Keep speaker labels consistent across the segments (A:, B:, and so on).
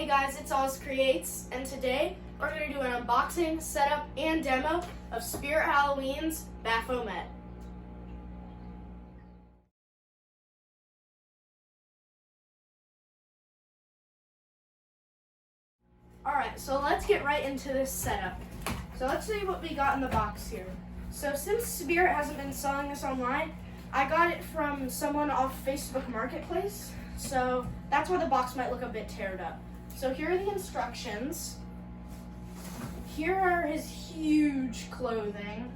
A: Hey guys, it's Oz Creates, and today we're going to do an unboxing, setup, and demo of Spirit Halloween's Baphomet. Alright, so let's get right into this setup. So let's see what we got in the box here. So since Spirit hasn't been selling this online, I got it from someone off Facebook Marketplace. So that's why the box might look a bit teared up. So here are the instructions. Here are his huge clothing,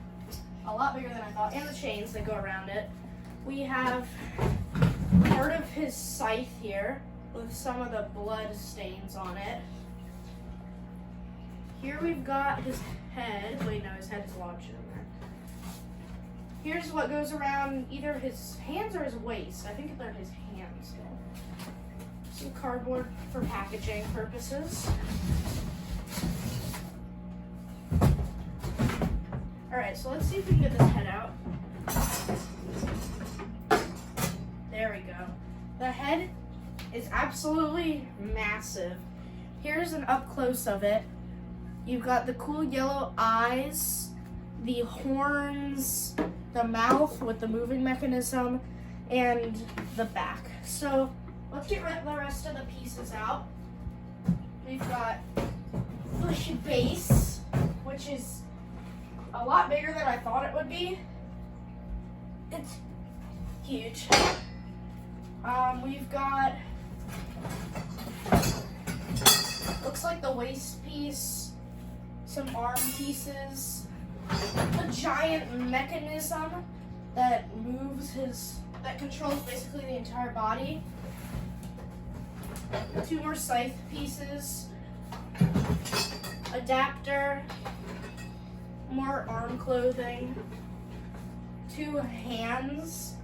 A: a lot bigger than I thought, and the chains that go around it. We have part of his scythe here with some of the blood stains on it. Here we've got his head. Wait, no, his head is lodged in there. Here's what goes around either his hands or his waist. I think they're his hands. Some cardboard for packaging purposes. Alright, so let's see if we can get this head out. There we go. The head is absolutely massive. Here's an up close of it. You've got the cool yellow eyes, the horns, the mouth with the moving mechanism, and the back. So let's get the rest of the pieces out. We've got the base, which is a lot bigger than I thought it would be. It's huge. We've got, looks like the waist piece, some arm pieces, a giant mechanism that that controls basically the entire body. 2 more scythe pieces, adapter, more arm clothing, 2 hands,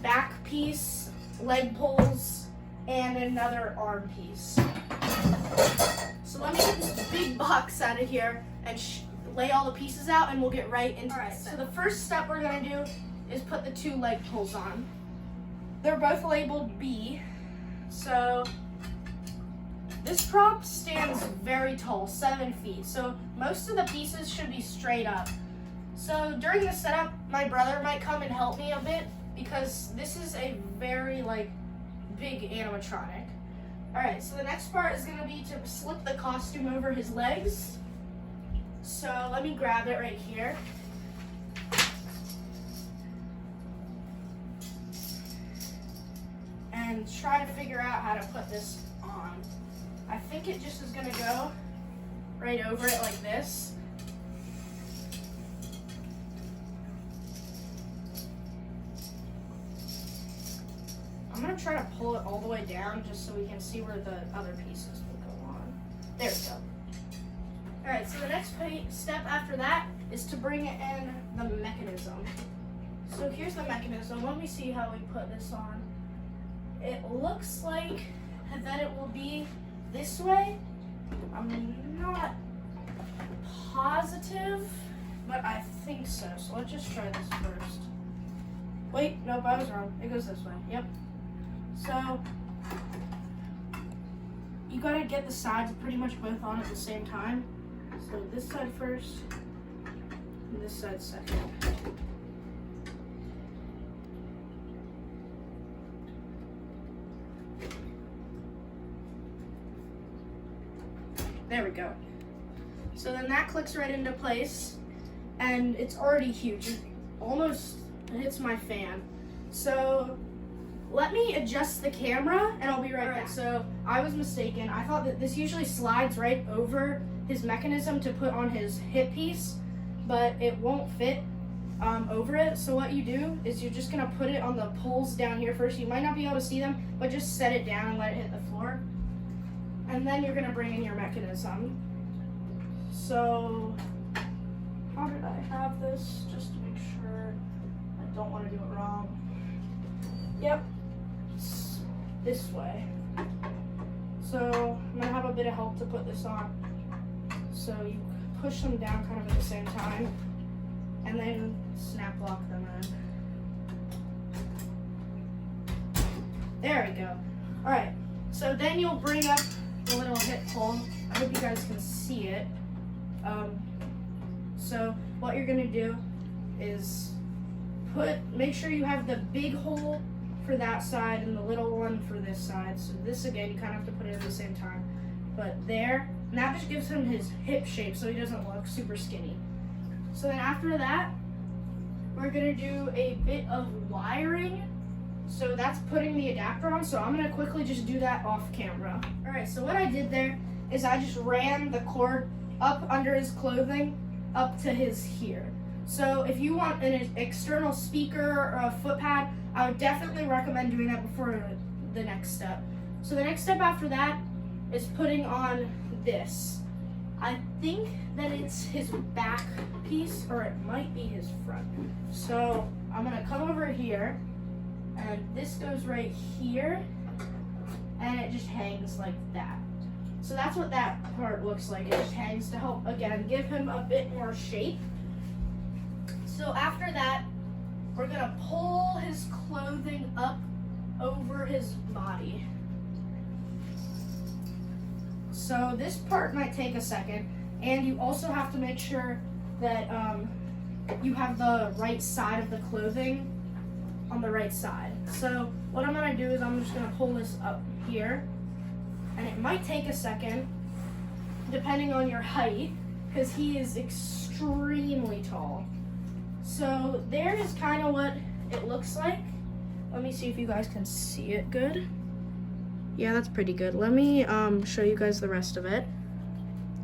A: back piece, leg pulls, and another arm piece. So let me get this big box out of here and lay all the pieces out, and we'll get right into it. So the first step we're going to do is put the 2 leg pulls on. They're both labeled B. So this prop stands very tall, 7 feet. So most of the pieces should be straight up. So during the setup, my brother might come and help me a bit because this is a very big animatronic. Alright, so the next part is going to be to slip the costume over his legs. So let me grab it right here. And try to figure out how to put this on. I think it just is going to go right over it like this. I'm going to try to pull it all the way down just so we can see where the other pieces will go on. There we go. Alright, so the next step after that is to bring in the mechanism. So here's the mechanism. Let me see how we put this on. It looks like that it will be this way. I'm not positive, but I think so. So let's just try this first. Wait, nope, I was wrong. It goes this way. Yep. So you gotta get the sides pretty much both on at the same time. So this side first, and this side second. There we go. So then that clicks right into place, and it's already huge. It almost hits my fan. So let me adjust the camera, and I'll be right back. So I was mistaken. I thought that this usually slides right over his mechanism to put on his hip piece, but it won't fit over it. So what you do is you're just gonna put it on the pulls down here first. You might not be able to see them, but just set it down and let it hit the floor. And then you're gonna bring in your mechanism. So how did I have this? Just to make sure I don't want to do it wrong. Yep, it's this way. So I'm gonna have a bit of help to put this on. So you push them down kind of at the same time, and then snap lock them in. There we go. All right, so then you'll bring up the little hip hole. I hope you guys can see it. So what you're gonna do is make sure you have the big hole for that side and the little one for this side. So this, again, you kind of have to put it at the same time. But there, and that just gives him his hip shape so he doesn't look super skinny. So then after that, we're gonna do a bit of wiring. So that's putting the adapter on. So I'm gonna quickly just do that off camera. All right, so what I did there is I just ran the cord up under his clothing up to his here. So if you want an external speaker or a foot pad, I would definitely recommend doing that before the next step. So the next step after that is putting on this. I think that it's his back piece, or it might be his front. So I'm gonna come over here, and this goes right here, and it just hangs like that. So that's what that part looks like. It just hangs to help, again, give him a bit more shape. So after that, we're gonna pull his clothing up over his body. So this part might take a second, and you also have to make sure that you have the right side of the clothing on the right side. So what I'm gonna do is I'm just gonna pull this up here, and it might take a second, depending on your height, because he is extremely tall. So there is kind of what it looks like. Let me see if you guys can see it good. Yeah, that's pretty good. Let me show you guys the rest of it.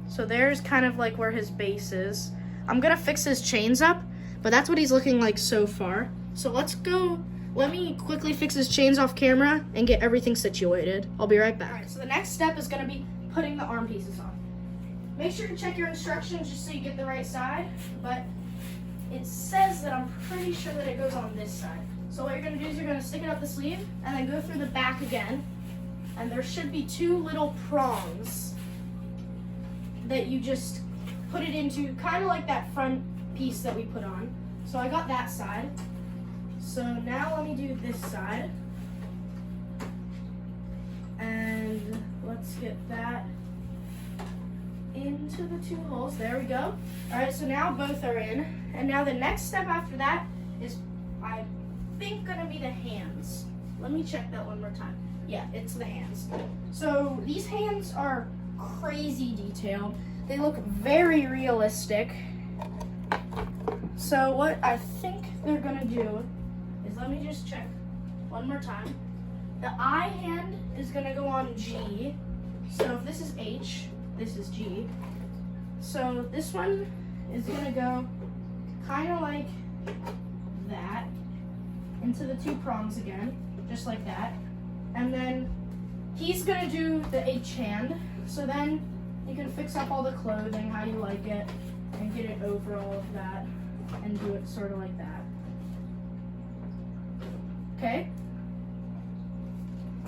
A: So there's kind of like where his base is. I'm gonna fix his chains up, but that's what he's looking like so far. So let's go, let me quickly fix his chains off camera and get everything situated. I'll be right back. All right, so the next step is gonna be putting the arm pieces on. Make sure to check your instructions just so you get the right side, but it says that I'm pretty sure that it goes on this side. So what you're gonna do is you're gonna stick it up the sleeve and then go through the back again. And there should be two little prongs that you just put it into, kind of like that front piece that we put on. So I got that side. So now let me do this side. And let's get that into the two holes. There we go. All right, so now both are in. And now the next step after that is, I think, gonna be the hands. Let me check that one more time. Yeah, it's the hands. So these hands are crazy detailed. They look very realistic. So what I think they're gonna do is, let me just check one more time. The I hand is gonna go on G. So if this is H, this is G. So this one is gonna go kind of like that into the two prongs again, just like that. And then he's gonna do the H hand. So then you can fix up all the clothing how you like it and get it over all of that and do it sort of like that. Okay?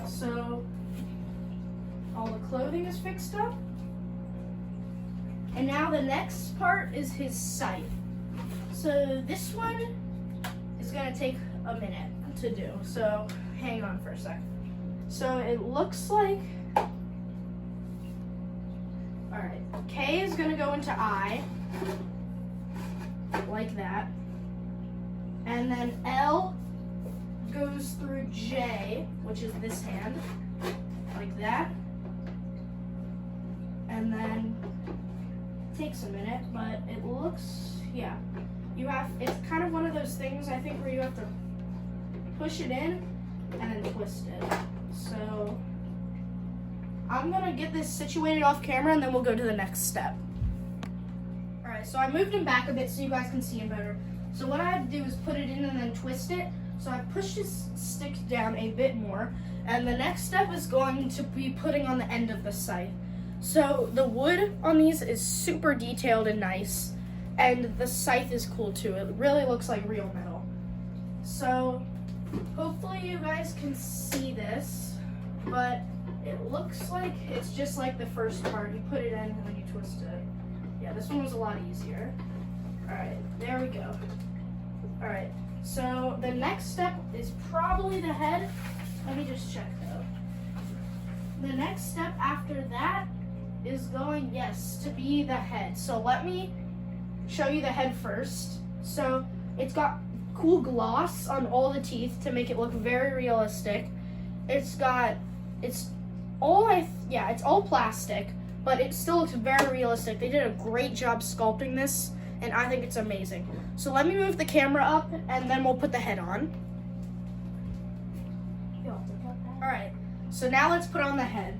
A: So all the clothing is fixed up. And now the next part is his sight. So this one is gonna take a minute to do. So hang on for a second. So it looks like, all right, K is gonna go into I, like that. And then L goes through J, which is this hand, like that. And then it takes a minute, but it looks, yeah. It's kind of one of those things, I think, where you have to push it in and then twist it. So I'm gonna get this situated off camera and then we'll go to the next step. All right, so I moved him back a bit so you guys can see him better. So what I had to do is put it in and then twist it. So I pushed his stick down a bit more, and the next step is going to be putting on the end of the sight. So the wood on these is super detailed and nice, and the scythe is cool too. It really looks like real metal. So hopefully you guys can see this, but it looks like it's just like the first part. You put it in and then you twist it. Yeah, this one was a lot easier. All right, there we go. All right, so the next step is probably the head. Let me just check though. The next step after that is going, yes, to be the head. So let me show you the head first. So it's got cool gloss on all the teeth to make it look very realistic. It's all plastic, but it still looks very realistic. They did a great job sculpting this, and I think it's amazing. So let me move the camera up, and then we'll put the head on. All right, so now let's put on the head.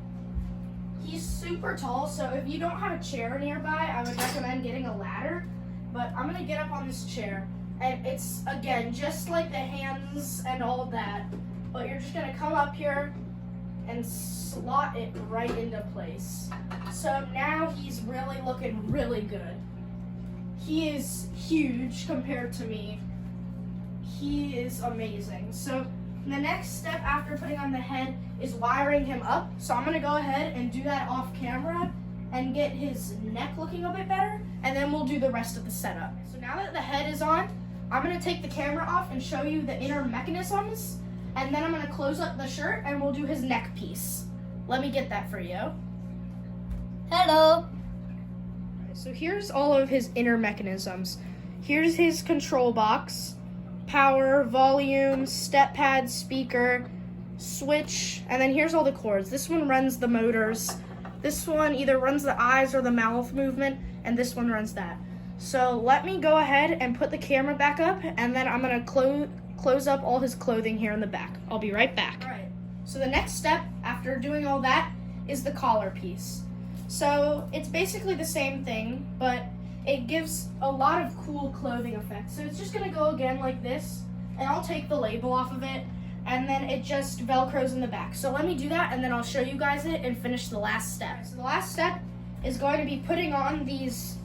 A: He's super tall, so if you don't have a chair nearby, I would recommend getting a ladder, but I'm gonna get up on this chair, and it's, again, just like the hands and all of that, but you're just gonna come up here and slot it right into place. So now he's really looking really good. He is huge compared to me. He is amazing. So the next step after putting on the head is wiring him up. So I'm gonna go ahead and do that off camera and get his neck looking a bit better, and then we'll do the rest of the setup. So now that the head is on, I'm gonna take the camera off and show you the inner mechanisms, and then I'm gonna close up the shirt and we'll do his neck piece. Let me get that for you.
B: Hello.
A: So here's all of his inner mechanisms. Here's his control box, power, volume, step pad, speaker, switch, and then here's all the cords. This one runs the motors. This one either runs the eyes or the mouth movement, and this one runs that. So let me go ahead and put the camera back up, and then I'm gonna close up all his clothing here in the back. I'll be right back. All right, so the next step after doing all that is the collar piece. So it's basically the same thing, but it gives a lot of cool clothing effects. So it's just gonna go again like this, and I'll take the label off of it, and then it just Velcros in the back. So let me do that, and then I'll show you guys it and finish the last step. So the last step is going to be putting on these,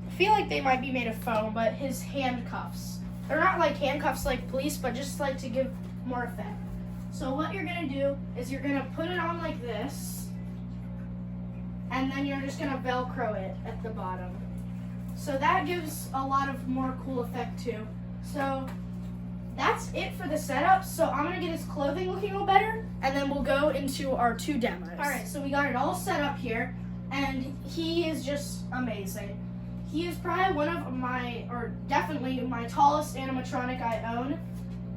A: I feel like they might be made of foam, but his handcuffs. They're not like handcuffs like police, but just like to give more effect. So what you're gonna do is you're gonna put it on like this, and then you're just gonna Velcro it at the bottom. So that gives a lot of more cool effect too. So that's it for the setup. So I'm gonna get his clothing looking a little better, and then we'll go into our 2 demos. All right, so we got it all set up here, and he is just amazing. He is probably one of my, or definitely my tallest animatronic I own,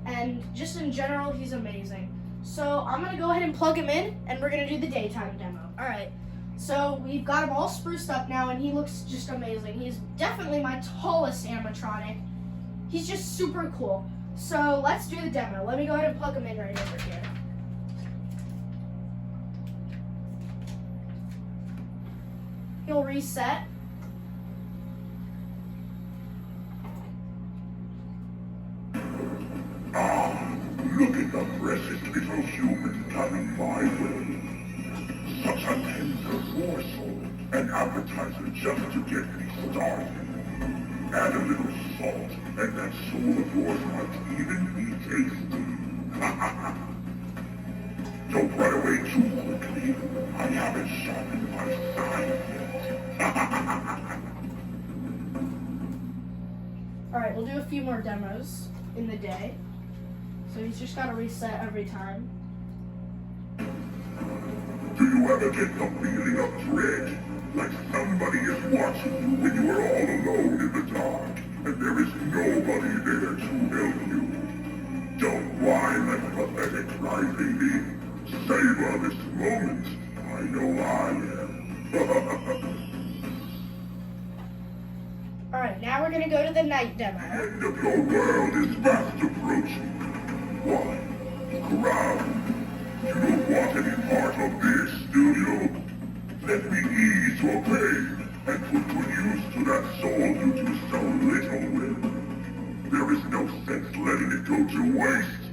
A: and just in general, he's amazing. So I'm gonna go ahead and plug him in, and we're gonna do the daytime demo. All right, so we've got him all spruced up now, and he looks just amazing. He's definitely my tallest animatronic. He's just super cool. So let's do the demo. Let me go ahead and plug him in right over here. He'll reset.
C: Look at the precious little human coming my way. Such a tender morsel, an appetizer just to get me started. Add a little salt, and that soul of yours might even be tasty. Don't run away too quickly. I haven't sharpened my side yet.
A: All right, we'll do a few more demos in the day. So he's just got to reset every time.
C: Do you ever get the feeling of dread? Like somebody is watching you when you are all alone in the dark, and there is nobody there to help you. Don't whine like a pathetic crybaby. Savor this moment. I know I am.
A: All right, now we're gonna go to the night demo.
C: The end of your world is fast approaching. Why? Ground. You don't want any part of this, do you? Let me ease your pain and put good use to that soul you do so little with. There is no sense letting it go to waste.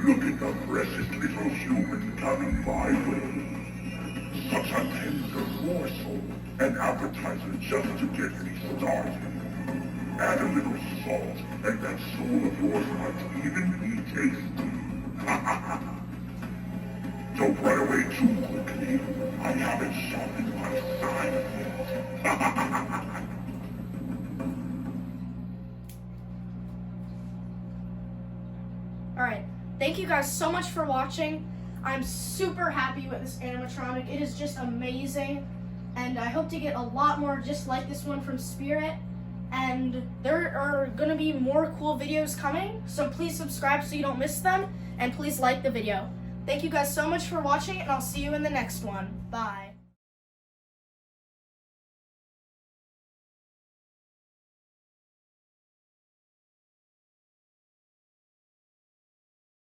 C: Look at the precious little human coming my way. Such a tender morsel, an appetizer just to get me started. Add a little salt, and that soul of yours might even be tasty. Don't run away too quickly. I haven't sharpened my side yet.
A: thank you guys so much for watching. I'm super happy with this animatronic. It is just amazing. And I hope to get a lot more just like this one from Spirit. And there are going to be more cool videos coming. So please subscribe so you don't miss them. And please like the video. Thank you guys so much for watching, and I'll see you in the next one. Bye.